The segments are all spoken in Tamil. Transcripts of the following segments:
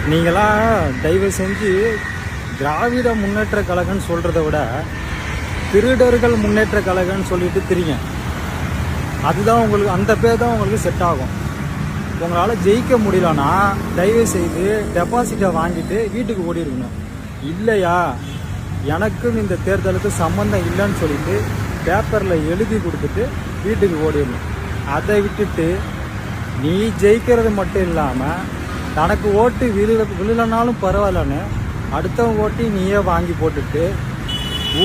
நீங்களாம் தயவு செஞ்சு திராவிட முன்னேற்ற கழகம்னு சொல்கிறத விட திருடர்கள் முன்னேற்ற கழகம்னு சொல்லிட்டு திரிங்க. அதுதான் உங்களுக்கு, அந்த பேர் தான் உங்களுக்கு செட் ஆகும். உங்களால் ஜெயிக்க முடியலன்னா தயவு செய்து டெபாசிட்டை வாங்கிட்டு வீட்டுக்கு ஓடிருக்கணும். இல்லையா எனக்கும் இந்த தேர்தலுக்கு சம்மந்தம் இல்லைன்னு சொல்லிட்டு பேப்பரில் எழுதி கொடுத்துட்டு வீட்டுக்கு ஓடிடணும். அதை விட்டுட்டு நீ ஜெயிக்கிறது மட்டும் இல்லாமல் தனக்கு ஓட்டு விழுலனாலும் பரவாயில்லன்னு அடுத்தவங்க ஓட்டி நீயே வாங்கி போட்டுட்டு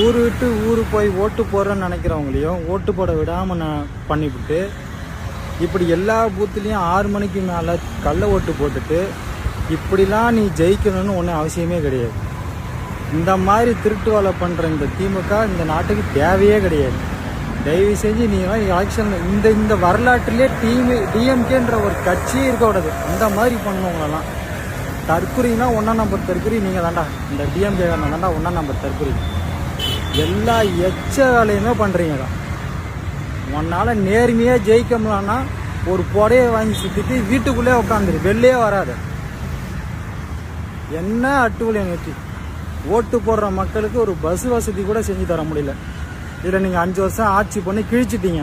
ஊர் விட்டு ஊர் போய் ஓட்டு போடுறேன்னு நினைக்கிறவங்களையும் ஓட்டு போட விடாமல் பண்ணிவிட்டு இப்படி எல்லா பூத்துலேயும் 6 மணிக்கு மேலே கள்ள ஓட்டு போட்டுட்டு இப்படிலாம் நீ ஜெயிக்கணும்னு ஒன்றும் அவசியமே கிடையாது. இந்த மாதிரி திருட்டு வேலை பண்ணுற இந்த திமுக இந்த நாட்டுக்கு தேவையே கிடையாது. தயவு செஞ்சு நீங்களாம் எலெக்ஷன் இந்த வரலாற்றிலே டிஎம்கேன்ற ஒரு கட்சியே இருக்கக்கூடாது. அந்த மாதிரி பண்ணவங்களெல்லாம் தற்குறினா 1ஆம் நம்பர் தற்குறி நீங்கள் தாண்டா. இந்த டிஎம்கே தாண்டா 1ஆம் நம்பர் தற்குறி. எல்லா எச்ச வேலையுமே பண்ணுறீங்க தான். உன்னால் நேர்மையாக ஜெயிக்க முடியலன்னா ஒரு புடையை வாங்கி சுற்றிட்டு வீட்டுக்குள்ளே உட்காந்துரு, வெளிலே வராது. என்ன அட்டுவலியம் வச்சு ஓட்டு போடுற மக்களுக்கு ஒரு பஸ் வசதி கூட செஞ்சு தர முடியல. இதில் நீங்கள் 5 வருஷம் ஆட்சி பண்ணி கிழிச்சிட்டீங்க.